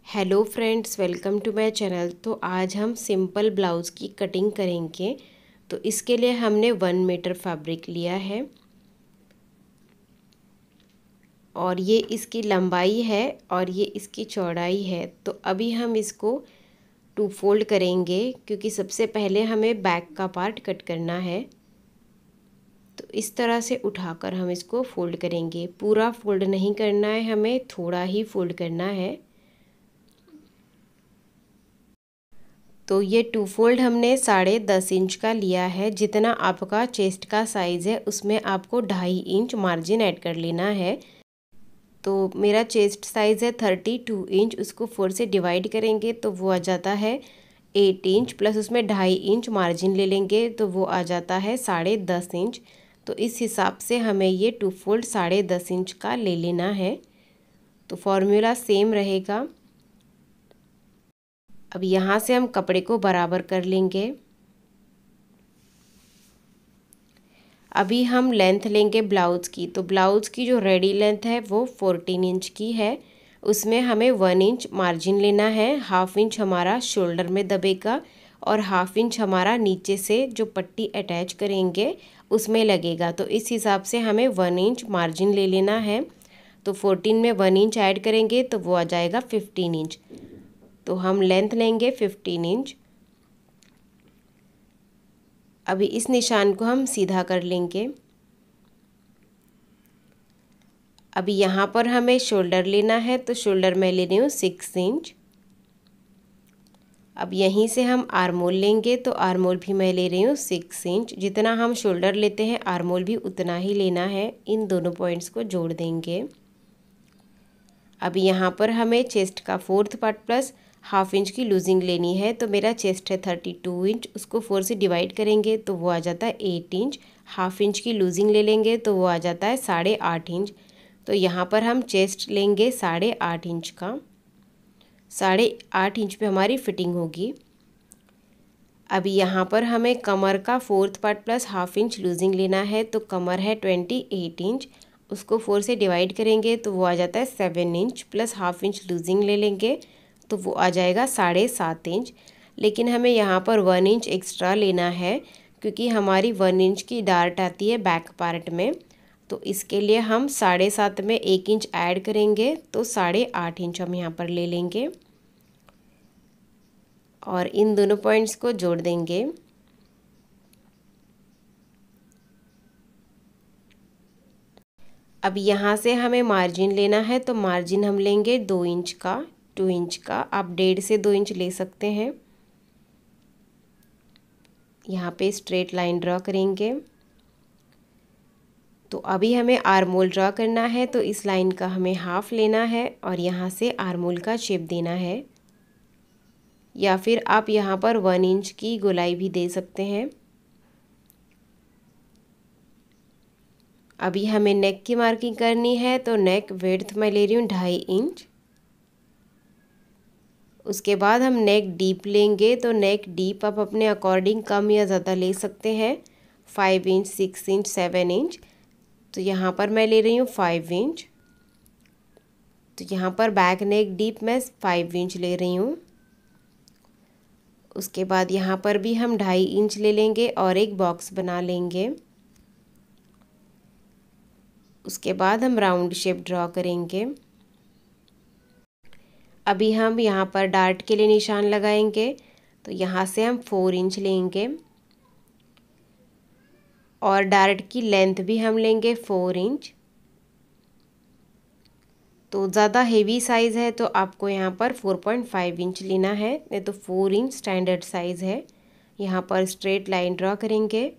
Hello friends, welcome to my channel. तो आज हम सिंपल ब्लाउज़ की कटिंग करेंगे। तो इसके लिए हमने 1 मीटर फैब्रिक लिया है और ये इसकी लंबाई है और ये इसकी चौड़ाई है। तो अभी हम इसको 2 फोल्ड करेंगे क्योंकि सबसे पहले हमें बैक का पार्ट कट करना है। तो इस तरह से उठाकर हम इसको फोल्ड करेंगे। पूरा फोल्ड नहीं करना है, हमें थोड़ा ही फोल्ड करना है। तो ये 2 फोल्ड हमने 10.5 इंच का लिया है। जितना आपका चेस्ट का साइज़ है उसमें आपको 2.5 इंच मार्जिन ऐड कर लेना है। तो मेरा चेस्ट साइज़ है 32 इंच, उसको 4 से डिवाइड करेंगे तो वो आ जाता है 8 इंच, प्लस उसमें 2.5 इंच मार्जिन ले लेंगे तो वो आ जाता है 10.5 इंच। तो इस हिसाब से हमें ये 2 फोल्ड 10.5 इंच का ले लेना है। तो फॉर्मूला सेम रहेगा। अब यहाँ से हम कपड़े को बराबर कर लेंगे। अभी हम लेंथ लेंगे ब्लाउज़ की। तो ब्लाउज़ की जो रेडी लेंथ है वो 14 इंच की है। उसमें हमें 1 इंच मार्जिन लेना है। 1/2 इंच हमारा शोल्डर में दबेगा और 1/2 इंच हमारा नीचे से जो पट्टी अटैच करेंगे उसमें लगेगा। तो इस हिसाब से हमें 1 इंच मार्जिन ले लेना है। तो 14 में 1 इंच ऐड करेंगे तो वो आ जाएगा 15 इंच। तो हम लेंथ लेंगे 15 इंच। अभी इस निशान को हम सीधा कर लेंगे। अभी यहाँ पर हमें शोल्डर लेना है तो शोल्डर मैं ले रही हूँ 6 इंच। अब यहीं से हम आर्मोल लेंगे तो आर्मोल भी मैं ले रही हूँ 6 इंच। जितना हम शोल्डर लेते हैं आर्मोल भी उतना ही लेना है। इन दोनों पॉइंट्स को जोड़ देंगे। अभी यहाँ पर हमें चेस्ट का 4th पार्ट प्लस 1/2 इंच की लूजिंग लेनी है। तो मेरा चेस्ट है 32 इंच, उसको 4 से डिवाइड करेंगे तो वो आ जाता है 8 इंच। 1/2 इंच की लूजिंग ले लेंगे तो वो आ जाता है 8.5 इंच। तो यहाँ पर हम चेस्ट लेंगे 8.5 इंच का। 8.5 इंच पे हमारी फिटिंग होगी। अभी यहाँ पर हमें कमर का 4th part plus 1/2 inch losing लेना है। तो कमर है 28 इंच, उसको 4 से डिवाइड करेंगे तो वो आ जाता है 7 इंच, प्लस 1/2 इंच लूजिंग ले लेंगे तो वो आ जाएगा 7.5 इंच। लेकिन हमें यहाँ पर 1 इंच एक्स्ट्रा लेना है क्योंकि हमारी 1 इंच की डार्ट आती है बैक पार्ट में। तो इसके लिए हम 7.5 में 1 इंच ऐड करेंगे तो 8.5 इंच हम यहाँ पर ले लेंगे और इन दोनों पॉइंट्स को जोड़ देंगे। अब यहाँ से हमें मार्जिन लेना है तो मार्जिन हम लेंगे 2 इंच का। 2 इंच का आप 1.5 से 2 इंच ले सकते हैं। यहाँ पे स्ट्रेट लाइन ड्रॉ करेंगे। तो अभी हमें आर्मोल ड्रॉ करना है तो इस लाइन का हमें हाफ लेना है और यहाँ से आर्मोल का शेप देना है, या फिर आप यहाँ पर 1 इंच की गोलाई भी दे सकते हैं। अभी हमें नेक की मार्किंग करनी है तो नेक विड्थ मैं ले रही हूँ 2.5 इंच। उसके बाद हम नेक डीप लेंगे तो नेक डीप आप अपने अकॉर्डिंग कम या ज़्यादा ले सकते हैं। 5 इंच, 6 इंच, 7 इंच। तो यहाँ पर मैं ले रही हूँ 5 इंच। तो यहाँ पर बैक नेक डीप मैं 5 इंच ले रही हूँ। उसके बाद यहाँ पर भी हम 2.5 इंच ले लेंगे और एक बॉक्स बना लेंगे। उसके बाद हम राउंड शेप ड्रॉ करेंगे। अभी हम यहाँ पर डार्ट के लिए निशान लगाएंगे तो यहाँ से हम 4 इंच लेंगे और डार्ट की लेंथ भी हम लेंगे 4 इंच। तो ज़्यादा हेवी साइज़ है तो आपको यहाँ पर 4.5 इंच लेना है, नहीं तो 4 इंच स्टैंडर्ड साइज़ है। यहाँ पर स्ट्रेट लाइन ड्रॉ करेंगे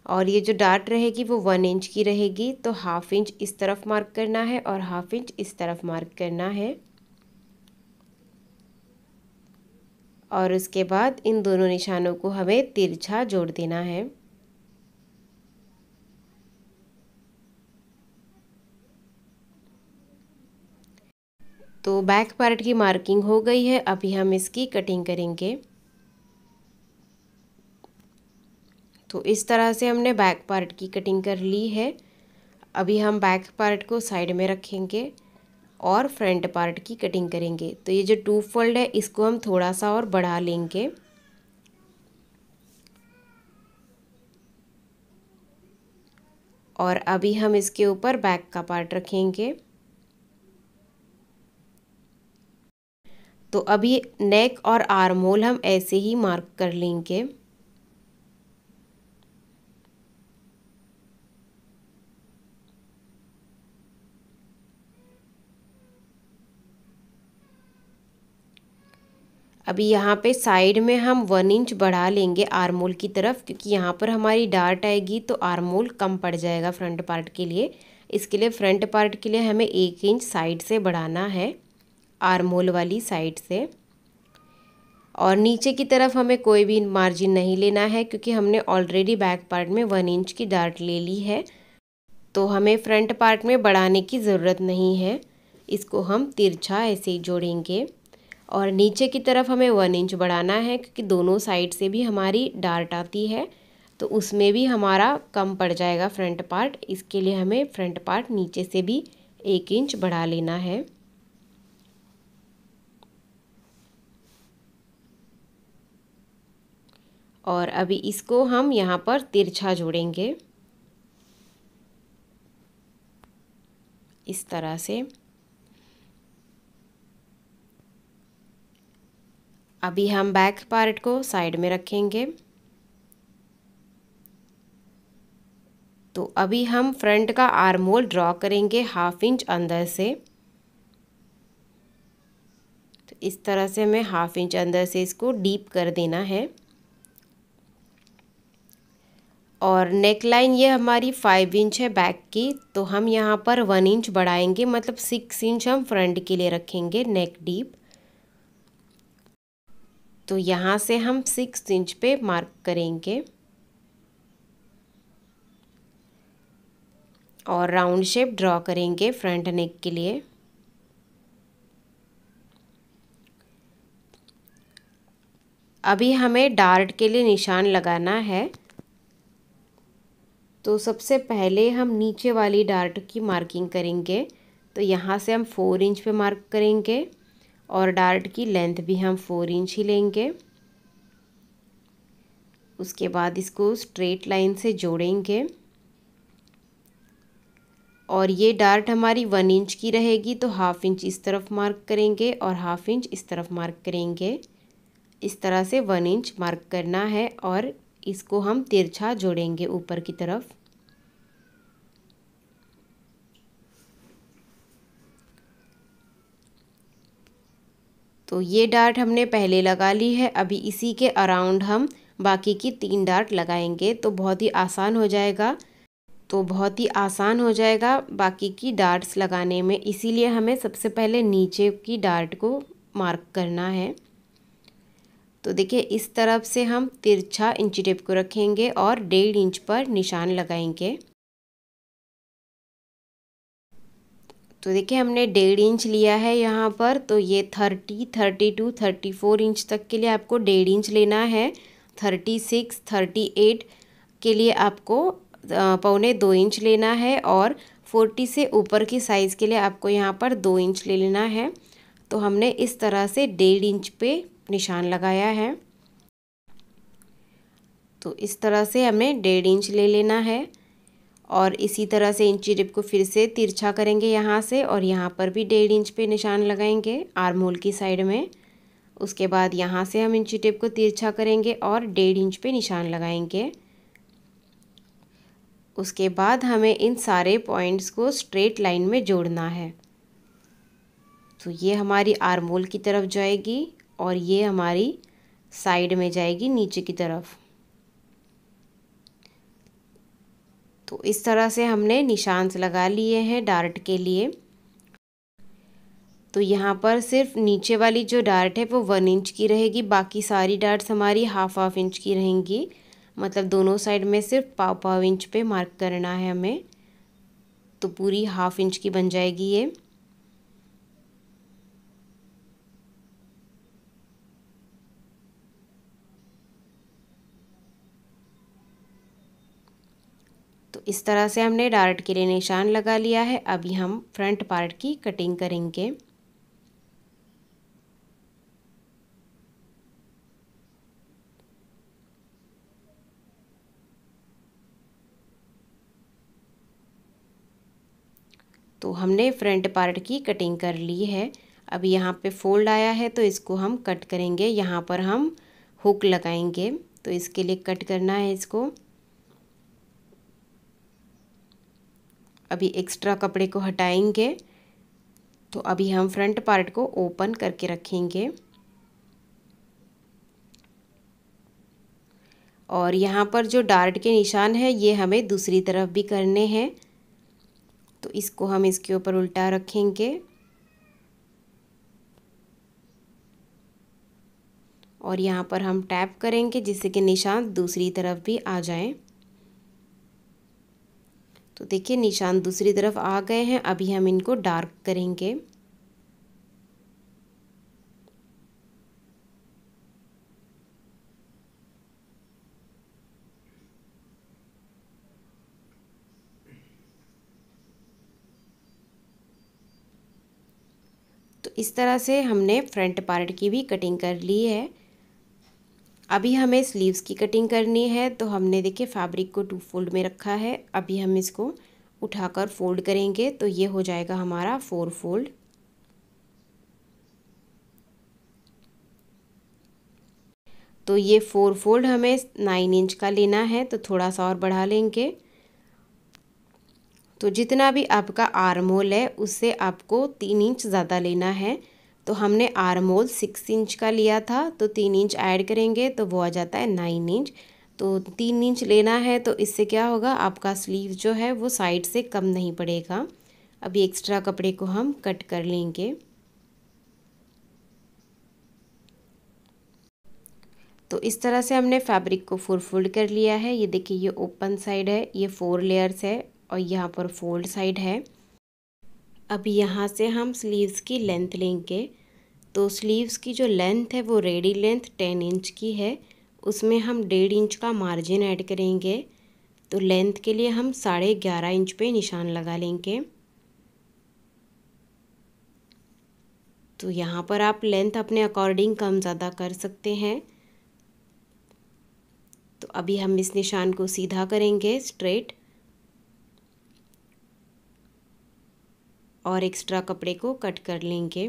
और ये जो डार्ट रहेगी वो 1 इंच की रहेगी। तो 1/2 इंच इस तरफ मार्क करना है और 1/2 इंच इस तरफ मार्क करना है। और उसके बाद इन दोनों निशानों को हमें तिरछा जोड़ देना है। तो बैक पार्ट की मार्किंग हो गई है। अभी हम इसकी कटिंग करेंगे। तो इस तरह से हमने बैक पार्ट की कटिंग कर ली है। अभी हम बैक पार्ट को साइड में रखेंगे और फ्रंट पार्ट की कटिंग करेंगे। तो ये जो 2 फोल्ड है इसको हम थोड़ा सा और बढ़ा लेंगे। और अभी हम इसके ऊपर बैक का पार्ट रखेंगे। तो अभी नेक और आर्म होल हम ऐसे ही मार्क कर लेंगे। अभी यहाँ पे साइड में हम 1 इंच बढ़ा लेंगे आर्म होल की तरफ, क्योंकि यहाँ पर हमारी डार्ट आएगी तो आर्म होल कम पड़ जाएगा फ्रंट पार्ट के लिए। इसके लिए फ्रंट पार्ट के लिए हमें 1 इंच साइड से बढ़ाना है, आर्म होल वाली साइड से। और नीचे की तरफ हमें कोई भी मार्जिन नहीं लेना है, क्योंकि हमने ऑलरेडी बैक पार्ट में 1 इंच की डार्ट ले ली है। तो हमें फ्रंट पार्ट में बढ़ाने की ज़रूरत नहीं है। इसको हम तिरछा ऐसे ही जोड़ेंगे। और नीचे की तरफ हमें 1 इंच बढ़ाना है, क्योंकि दोनों साइड से भी हमारी डार्ट आती है, तो उसमें भी हमारा कम पड़ जाएगा फ्रंट पार्ट। इसके लिए हमें फ्रंट पार्ट नीचे से भी 1 इंच बढ़ा लेना है। और अभी इसको हम यहाँ पर तिरछा जोड़ेंगे इस तरह से। अभी हम बैक पार्ट को साइड में रखेंगे। तो अभी हम फ्रंट का आर्म होल ड्रॉ करेंगे 1/2 इंच अंदर से। तो इस तरह से हमें 1/2 इंच अंदर से इसको डीप कर देना है। और नेक लाइन ये हमारी 5 इंच है बैक की, तो हम यहाँ पर 1 इंच बढ़ाएंगे, मतलब 6 इंच हम फ्रंट के लिए रखेंगे नेक डीप। तो यहाँ से हम 6 इंच पे मार्क करेंगे और राउंड शेप ड्रॉ करेंगे फ्रंट नेक के लिए। अभी हमें डार्ट के लिए निशान लगाना है। तो सबसे पहले हम नीचे वाली डार्ट की मार्किंग करेंगे। तो यहाँ से हम 4 इंच पे मार्क करेंगे और डार्ट की लेंथ भी हम 4 इंच ही लेंगे। उसके बाद इसको स्ट्रेट लाइन से जोड़ेंगे और ये डार्ट हमारी 1 इंच की रहेगी, तो 1/2 इंच इस तरफ मार्क करेंगे और 1/2 इंच इस तरफ मार्क करेंगे। इस तरह से 1 इंच मार्क करना है और इसको हम तिरछा जोड़ेंगे ऊपर की तरफ। तो ये डार्ट हमने पहले लगा ली है। अभी इसी के अराउंड हम बाकी की 3 डार्ट लगाएंगे, तो बहुत ही आसान हो जाएगा। बाकी की डार्ट्स लगाने में, इसीलिए हमें सबसे पहले नीचे की डार्ट को मार्क करना है। तो देखिए इस तरफ से हम तिरछा इंची टेप को रखेंगे और 1.5 इंच पर निशान लगाएंगे। तो देखिए हमने 1.5 इंच लिया है यहाँ पर, तो ये 30, 32, 34 इंच तक के लिए आपको 1.5 इंच लेना है। 36, 38 के लिए आपको 1.25 इंच लेना है और 40 से ऊपर की साइज़ के लिए आपको यहाँ पर 2 इंच ले लेना है। तो हमने इस तरह से 1.5 इंच पे निशान लगाया है। तो इस तरह से हमें 1.5 इंच ले लेना है और इसी तरह से इंची टिप को फिर से तिरछा करेंगे यहाँ से और यहाँ पर भी 1.5 इंच पे निशान लगाएंगे आर्म होल की साइड में। उसके बाद यहाँ से हम इंची टिप को तिरछा करेंगे और 1.5 इंच पे निशान लगाएंगे। उसके बाद हमें इन सारे पॉइंट्स को स्ट्रेट लाइन में जोड़ना है। तो ये हमारी आर्म होल की तरफ जाएगी और ये हमारी साइड में जाएगी नीचे की तरफ। तो इस तरह से हमने निशान लगा लिए हैं डार्ट के लिए। तो यहाँ पर सिर्फ नीचे वाली जो डार्ट है वो 1 इंच की रहेगी, बाकी सारी डार्ट्स हमारी 1/2 इंच की रहेंगी। मतलब दोनों साइड में सिर्फ 1/2 इंच पे मार्क करना है हमें, तो पूरी 1/2 इंच की बन जाएगी ये। तो तो इस तरह से हमने डार्ट के लिए निशान लगा लिया है। अभी हम फ्रंट पार्ट की कटिंग करेंगे। तो हमने फ्रंट पार्ट की कटिंग कर ली है। अभी यहाँ पे फोल्ड आया है तो इसको हम कट करेंगे। यहाँ पर हम हुक लगाएंगे, तो इसके लिए कट करना है इसको। अभी एक्स्ट्रा कपड़े को हटाएंगे। तो अभी हम फ्रंट पार्ट को ओपन करके रखेंगे और यहाँ पर जो डार्ट के निशान है ये हमें दूसरी तरफ भी करने हैं। तो इसको हम इसके ऊपर उल्टा रखेंगे और यहाँ पर हम टैप करेंगे जिससे कि निशान दूसरी तरफ भी आ जाए। तो देखिए निशान दूसरी तरफ आ गए हैं। अभी हम इनको डार्क करेंगे। तो इस तरह से हमने फ्रंट पार्ट की भी कटिंग कर ली है। अभी हमें स्लीव्स की कटिंग करनी है। तो हमने देखिए फैब्रिक को 2 फोल्ड में रखा है। अभी हम इसको उठाकर फोल्ड करेंगे तो ये हो जाएगा हमारा 4 फोल्ड। तो ये 4 फोल्ड हमें 9 इंच का लेना है, तो थोड़ा सा और बढ़ा लेंगे। तो जितना भी आपका आर्म होल है उससे आपको 3 इंच ज़्यादा लेना है। तो हमने आर्म होल 6 इंच का लिया था, तो 3 इंच ऐड करेंगे तो वो आ जाता है 9 इंच। तो 3 इंच लेना है, तो इससे क्या होगा आपका स्लीव जो है वो साइड से कम नहीं पड़ेगा। अभी एक्स्ट्रा कपड़े को हम कट कर लेंगे। तो इस तरह से हमने फैब्रिक को 4 फोल्ड कर लिया है। ये देखिए ये ओपन साइड है, ये 4 लेयर्स है और यहाँ पर फोल्ड साइड है। अभी यहाँ से हम स्लीव्स की लेंथ लेंगे। तो स्लीव्स की जो लेंथ है वो रेडी लेंथ 10 इंच की है। उसमें हम 1.5 इंच का मार्जिन ऐड करेंगे। तो लेंथ के लिए हम 11.5 इंच पे निशान लगा लेंगे। तो यहाँ पर आप लेंथ अपने अकॉर्डिंग कम ज़्यादा कर सकते हैं। तो अभी हम इस निशान को सीधा करेंगे स्ट्रेट और एक्स्ट्रा कपड़े को कट कर लेंगे।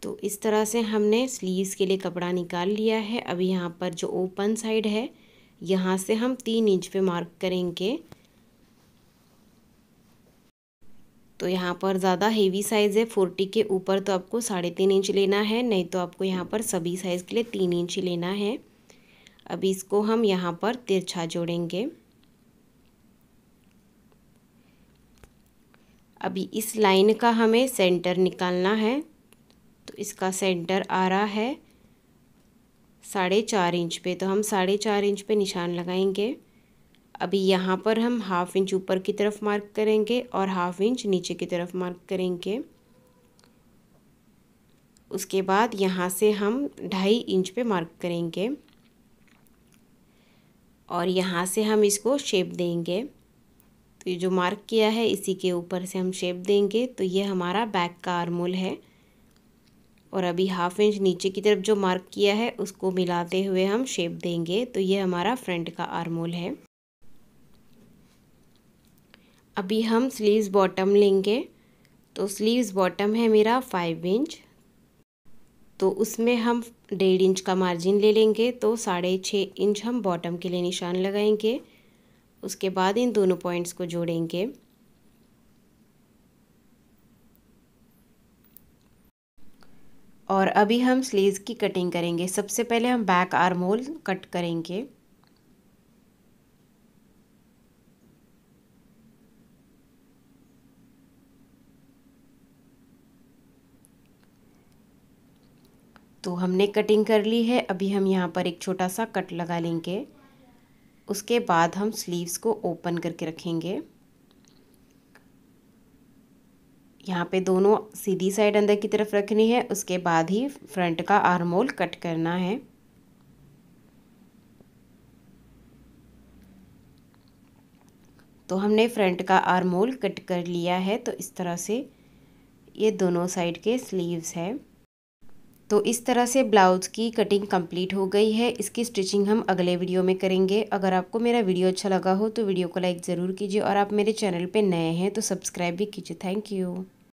तो इस तरह से हमने स्लीव्स के लिए कपड़ा निकाल लिया है। अभी यहाँ पर जो ओपन साइड है यहाँ से हम 3 इंच पे मार्क करेंगे। तो यहाँ पर ज़्यादा हेवी साइज़ है 40 के ऊपर, तो आपको 3.5 इंच लेना है, नहीं तो आपको यहाँ पर सभी साइज़ के लिए 3 इंच ही लेना है। अभी इसको हम यहाँ पर तिरछा जोड़ेंगे। अभी इस लाइन का हमें सेंटर निकालना है। तो इसका सेंटर आ रहा है 4.5 इंच पे, तो हम 4.5 इंच पे निशान लगाएंगे। अभी यहाँ पर हम 1/2 इंच ऊपर की तरफ मार्क करेंगे और 1/2 इंच नीचे की तरफ मार्क करेंगे। उसके बाद यहाँ से हम 2.5 इंच पे मार्क करेंगे और यहाँ से हम इसको शेप देंगे। तो ये जो मार्क किया है इसी के ऊपर से हम शेप देंगे। तो ये हमारा बैक का आर्म होल है और अभी 1/2 इंच नीचे की तरफ जो मार्क किया है उसको मिलाते हुए हम शेप देंगे। तो ये हमारा फ्रंट का आर्म होल है। अभी हम स्लीव्स बॉटम लेंगे। तो स्लीव्स बॉटम है मेरा 5 इंच, तो उसमें हम 1.5 इंच का मार्जिन ले लेंगे। तो 6.5 इंच हम बॉटम के लिए निशान लगाएंगे। उसके बाद इन दोनों पॉइंट्स को जोड़ेंगे। और अभी हम स्लीव्स की कटिंग करेंगे। सबसे पहले हम बैक आर्म होल कट करेंगे। तो हमने कटिंग कर ली है। अभी हम यहाँ पर एक छोटा सा कट लगा लेंगे। उसके बाद हम स्लीव्स को ओपन करके रखेंगे। यहाँ पे दोनों सीधी साइड अंदर की तरफ रखनी है। उसके बाद ही फ्रंट का आर्म होल कट करना है। तो हमने फ्रंट का आर्म होल कट कर लिया है। तो इस तरह से ये दोनों साइड के स्लीव्स है। तो इस तरह से ब्लाउज़ की कटिंग कंप्लीट हो गई है। इसकी स्टिचिंग हम अगले वीडियो में करेंगे। अगर आपको मेरा वीडियो अच्छा लगा हो तो वीडियो को लाइक ज़रूर कीजिए और आप मेरे चैनल पे नए हैं तो सब्सक्राइब भी कीजिए। Thank you.